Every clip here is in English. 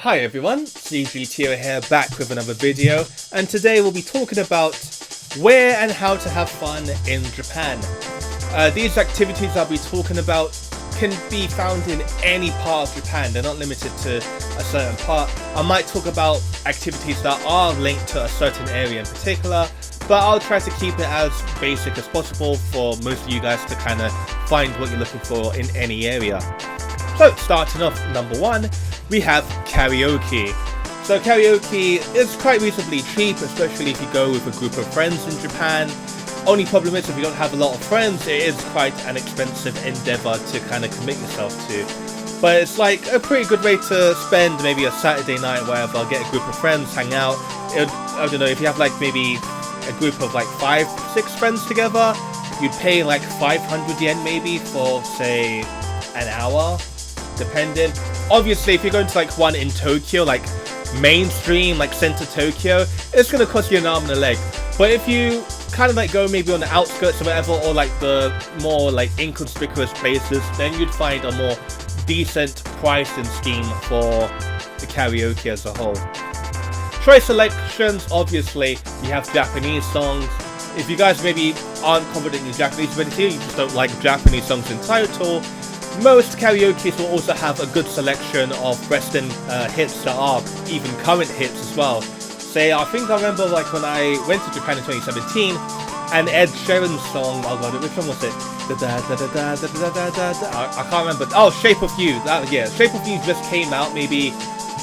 Hi everyone, CGTO here back with another video, and today we'll be talking about where and how to have fun in Japan. These activities I'll be talking about can be found in any part of Japan, they're not limited to a certain part. I might talk about activities that are linked to a certain area in particular, but I'll try to keep it as basic as possible for most of you guys to kind of find what you're looking for in any area. So starting off, number one, we have karaoke. So karaoke is quite reasonably cheap, especially if you go with a group of friends in Japan. Only problem is if you don't have a lot of friends, it is quite an expensive endeavor to kind of commit yourself to. But it's like a pretty good way to spend maybe a Saturday night or whatever, get a group of friends, hang out. I don't know, if you have like maybe a group of like 5-6 friends together, you'd pay like 500 yen maybe for say an hour, depending. Obviously, if you're going to like one in Tokyo, like mainstream, like center Tokyo, it's going to cost you an arm and a leg. But if you kind of like go maybe on the outskirts or whatever, or like the more like inconspicuous places, then you'd find a more decent pricing scheme for the karaoke as a whole. Choice selections, obviously, you have Japanese songs. If you guys maybe aren't confident in Japanese ability, you just don't like Japanese songs in total, most karaokes will also have a good selection of Western hits that are even current hits as well. Say, I think I remember like when I went to Japan in 2017, and Ed Sheeran's song, oh god, which one was it? I can't remember. Oh, Shape of You. Yeah, Shape of You just came out maybe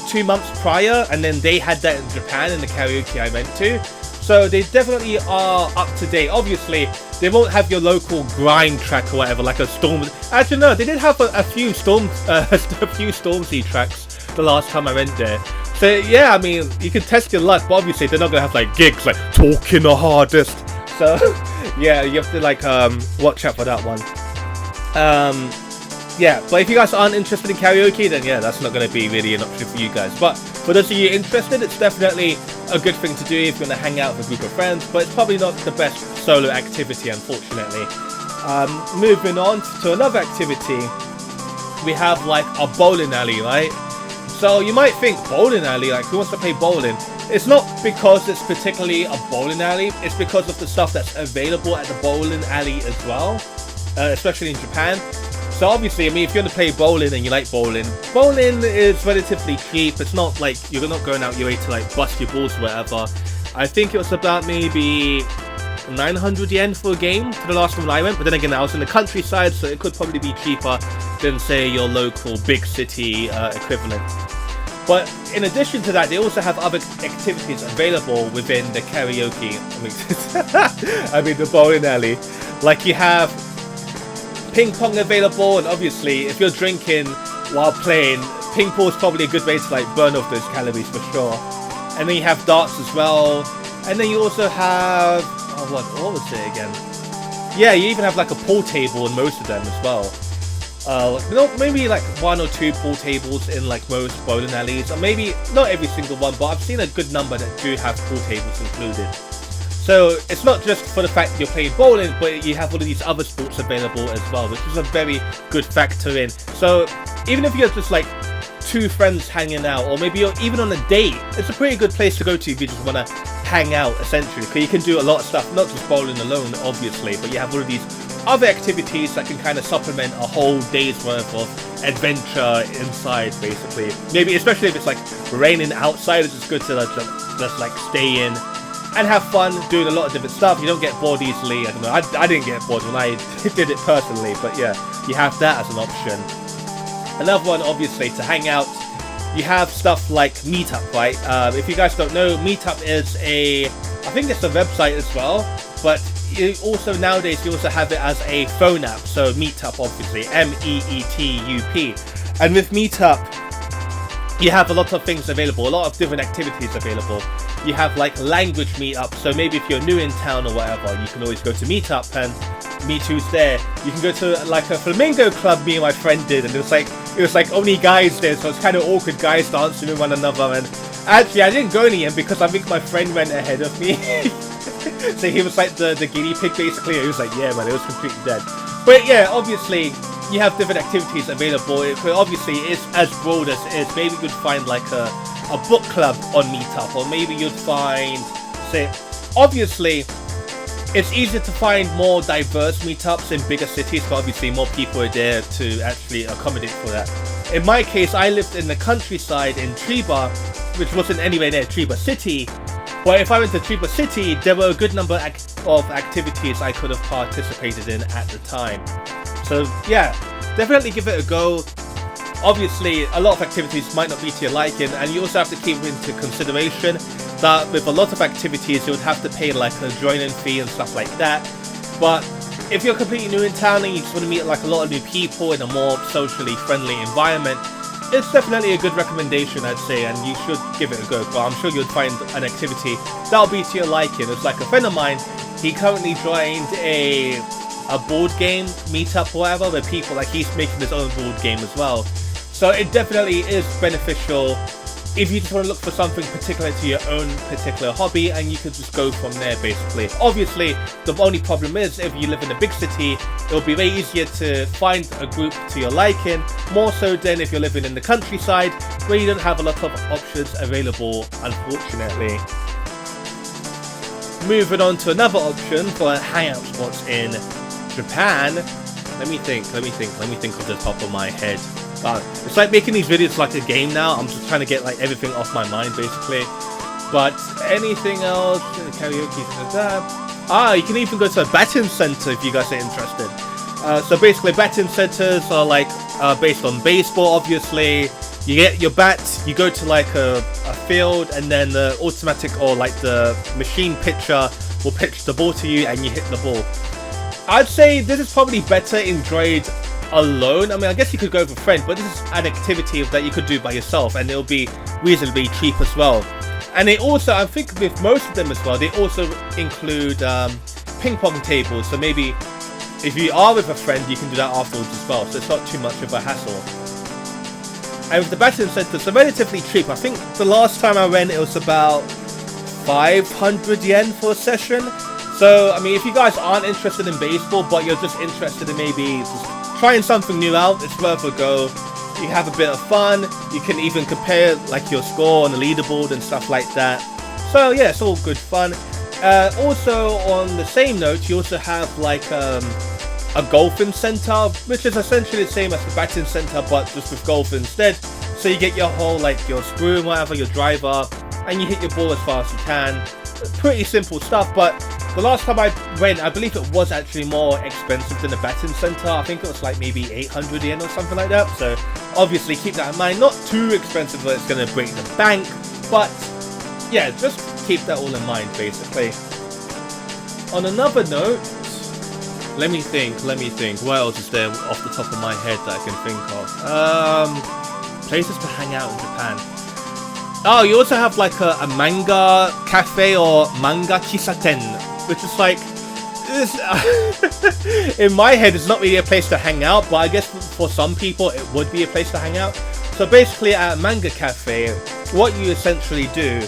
2 months prior, and then they had that in Japan in the karaoke I went to. So they definitely are up to date. Obviously, they won't have your local grind track or whatever, like a Storm. Actually, no, they did have a few Stormzy tracks the last time I went there. So yeah, I mean, you can test your luck, but obviously they're not gonna have like gigs like Talking the Hardest. So yeah, you have to like watch out for that one. Yeah, but if you guys aren't interested in karaoke, then yeah, that's not going to be really an option for you guys. But for those of you interested, it's definitely a good thing to do if you're going to hang out with a group of friends, but it's probably not the best solo activity, unfortunately. Moving on to another activity, we have like a bowling alley, right? So you might think, bowling alley, like who wants to play bowling? It's not because it's particularly a bowling alley, it's because of the stuff that's available at the bowling alley as well, especially in Japan. So obviously, I mean, if you want to play bowling and you like bowling, bowling is relatively cheap. It's not like you're not going out your way to like bust your balls or whatever. I think it was about maybe 900 yen for a game for the last one I went, but then again, I was in the countryside, so it could probably be cheaper than say your local big city equivalent. But in addition to that, they also have other activities available within the karaoke, I mean the bowling alley. Like you have ping pong available, and obviously if you're drinking while playing, ping pong is probably a good way to like burn off those calories for sure. And then you have darts as well, and then you also have, oh what was it again? Yeah, you even have like a pool table in most of them as well. Maybe like 1 or 2 pool tables in like most bowling alleys, or maybe not every single one, but I've seen a good number that do have pool tables included. So it's not just for the fact that you're playing bowling, but you have all of these other sports available as well, which is a very good factor in. So even if you're just like 2 friends hanging out, or maybe you're even on a date, it's a pretty good place to go to if you just want to hang out, essentially, because you can do a lot of stuff, not just bowling alone, obviously, but you have all of these other activities that can kind of supplement a whole day's worth of adventure inside, basically. Maybe, especially if it's like raining outside, it's just good to just like stay in and have fun doing a lot of different stuff. You don't get bored easily. I don't know, I didn't get bored when I did it personally, but yeah, you have that as an option. Another one, obviously, to hang out, you have stuff like Meetup, right? If you guys don't know, Meetup is I think it's a website as well, but you also nowadays you also have it as a phone app. So Meetup, obviously, MEETUP, and with Meetup, you have a lot of things available, a lot of different activities available. You have like language meetup, so maybe if you're new in town or whatever, you can always go to Meetup and meet who's there. You can go to like a flamingo club me and my friend did, and it was like only guys there, so it's kind of awkward, guys dancing with one another. And actually I didn't go in the end because I think my friend went ahead of me. So he was like the guinea pig basically. He was like, yeah man, it was completely dead. But yeah, obviously you have different activities available. It obviously is as broad as it is. Maybe you'd find like a book club on Meetup, or maybe you'd find, say, obviously it's easier to find more diverse meetups in bigger cities, but obviously more people are there to actually accommodate for that. In my case, I lived in the countryside in Chiba, which wasn't anywhere near Chiba City. But if I went to Chiba City, there were a good number of activities I could have participated in at the time. So yeah, definitely give it a go. Obviously, a lot of activities might not be to your liking, and you also have to keep into consideration that with a lot of activities, you would have to pay like a join-in fee and stuff like that. But if you're completely new in town and you just want to meet like a lot of new people in a more socially friendly environment, it's definitely a good recommendation, I'd say, and you should give it a go. But I'm sure you'll find an activity that'll be to your liking. It's like a friend of mine, he currently joined a board game meetup or whatever, where people, like, he's making his own board game as well. So it definitely is beneficial if you just want to look for something particular to your own particular hobby, and you could just go from there basically. Obviously, the only problem is if you live in a big city, it'll be way easier to find a group to your liking, more so than if you're living in the countryside, where you don't have a lot of options available, unfortunately. Moving on to another option for hangout spots in Japan. Let me think off the top of my head. It's like making these videos like a game now. I'm just trying to get like everything off my mind basically. But anything else? Karaoke. You can even go to a batting center if you guys are interested. So basically, batting centers are like based on baseball. Obviously, you get your bat, you go to like a field, and then the automatic or like the machine pitcher will pitch the ball to you, and you hit the ball. I'd say this is probably better enjoyed alone. I mean, I guess you could go with a friend, but this is an activity that you could do by yourself, and it'll be reasonably cheap as well. And they also, I think with most of them as well, they also include ping pong tables. So maybe if you are with a friend, you can do that afterwards as well. So it's not too much of a hassle. And with the batting centers, they're relatively cheap. I think the last time I went, it was about 500 yen for a session. So, I mean, if you guys aren't interested in baseball, but you're just interested in maybe just trying something new out, it's worth a go. You have a bit of fun. You can even compare like your score on the leaderboard and stuff like that. So yeah, it's all good fun. Also, on the same note, you also have like a golfing center, which is essentially the same as the batting center, but just with golf instead. So you get your whole like your screw and whatever, your driver, and you hit your ball as far as you can. Pretty simple stuff, but the last time I went, I believe it was actually more expensive than the batting center. I think it was like maybe 800 yen or something like that. So obviously keep that in mind. Not too expensive that it's going to break the bank, but yeah, just keep that all in mind basically. On another note, let me think. What else is there off the top of my head that I can think of? Places to hang out in Japan. Oh, you also have like a manga cafe or manga kisaten, which is like, in my head, it's not really a place to hang out, but I guess for some people it would be a place to hang out. So basically at a manga cafe, what you essentially do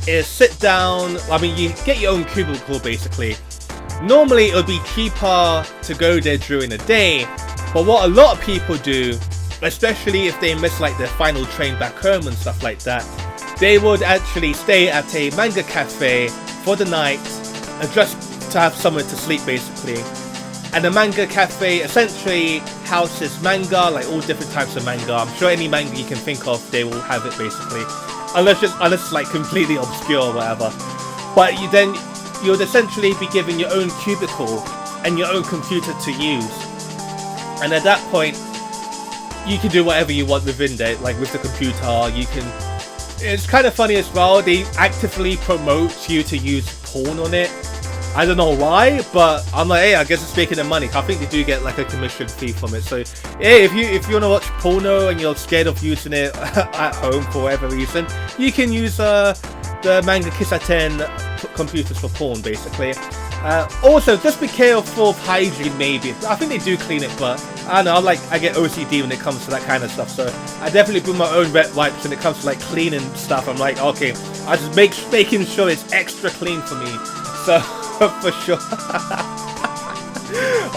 is sit down. I mean, you get your own cubicle basically. Normally it would be cheaper to go there during the day, but what a lot of people do, especially if they miss like their final train back home and stuff like that, they would actually stay at a manga cafe for the night and just to have somewhere to sleep basically. And the manga cafe essentially houses manga, like all different types of manga. I'm sure any manga you can think of, they will have it basically, unless it's like completely obscure or whatever. But you'll essentially be given your own cubicle and your own computer to use, and at that point you can do whatever you want within there, like with the computer. You can, it's kind of funny as well, they actively promote you to use porn on it. I don't know why, but I'm like, hey, I guess it's making them money. I think they do get like a commission fee from it. So hey, if you want to watch porno and you're scared of using it at home for whatever reason, you can use the manga kisaten computers for porn basically. Also, just be careful of hygiene maybe. I think they do clean it, but I don't know, I get OCD when it comes to that kind of stuff, so I definitely bring my own wet wipes when it comes to like cleaning stuff. I'm like, okay, I just making sure it's extra clean for me, so for sure.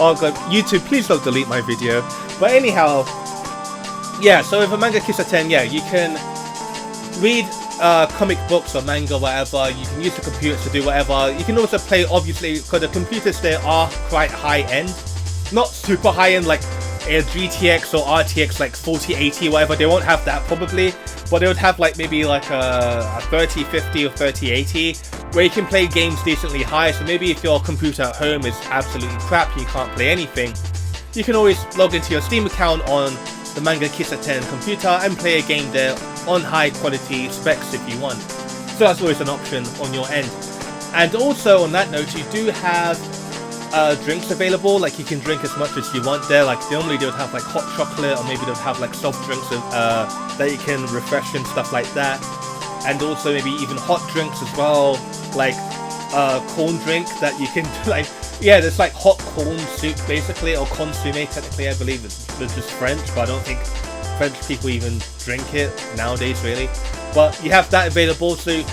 Oh god, YouTube, please don't delete my video. But anyhow, yeah, so with a Manga Kissa 10, yeah, you can read comic books or manga, whatever. You can use the computers to do whatever. You can also play, obviously, because the computers there are quite high-end. Not super high-end like a GTX or RTX like 4080 whatever. They won't have that probably, but they would have like maybe like a 3050 or 3080 where you can play games decently high. So maybe if your computer at home is absolutely crap, you can't play anything, you can always log into your Steam account on the Manga Kissa 10 computer and play a game there on high quality specs if you want. So that's always an option on your end. And also on that note, you do have drinks available. Like you can drink as much as you want there. Like normally they would have like hot chocolate, or maybe they would have like soft drinks that you can refresh and stuff like that. And also maybe even hot drinks as well, like corn drink that you can like, yeah, there's like hot corn soup basically, or consomme technically, I believe it's just French, but I don't think French people even drink it nowadays really. But you have that available, so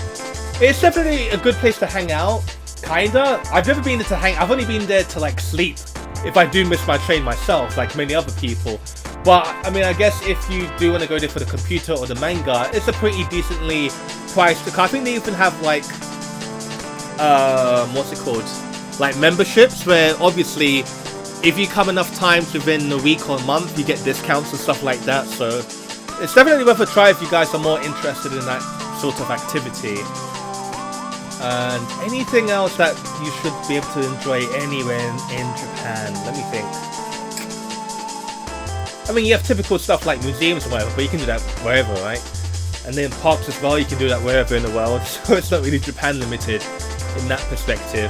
it's definitely a good place to hang out. Kinda. I've never been there to hang. I've only been there to like sleep if I do miss my train myself, like many other people. But I mean, I guess if you do want to go there for the computer or the manga, it's a pretty decently priced car. I think they even have like what's it called? Like memberships, where obviously if you come enough times within a week or a month, you get discounts and stuff like that. So it's definitely worth a try if you guys are more interested in that sort of activity. And anything else that you should be able to enjoy anywhere in Japan? Let me think. I mean, you have typical stuff like museums or whatever, but you can do that wherever, right? And then parks as well, you can do that wherever in the world. So it's not really Japan limited in that perspective.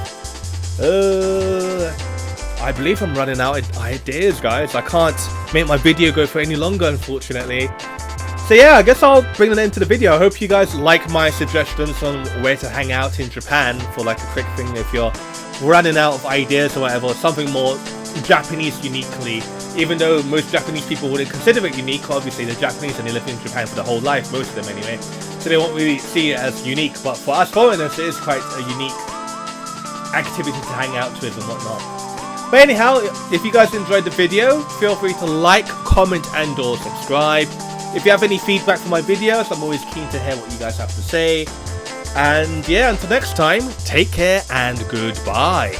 I believe I'm running out of ideas, guys. I can't make my video go for any longer, unfortunately. So yeah, I guess I'll bring an end to the video. I hope you guys like my suggestions on where to hang out in Japan for like a quick thing if you're running out of ideas or whatever, something more Japanese uniquely. Even though most Japanese people wouldn't consider it unique, obviously they're Japanese and they live in Japan for their whole life, most of them anyway. So they won't really see it as unique, but for us foreigners it is quite a unique activity to hang out with and whatnot. But anyhow, if you guys enjoyed the video, feel free to like, comment and or subscribe. If you have any feedback for my videos, I'm always keen to hear what you guys have to say. And yeah, until next time, take care and goodbye.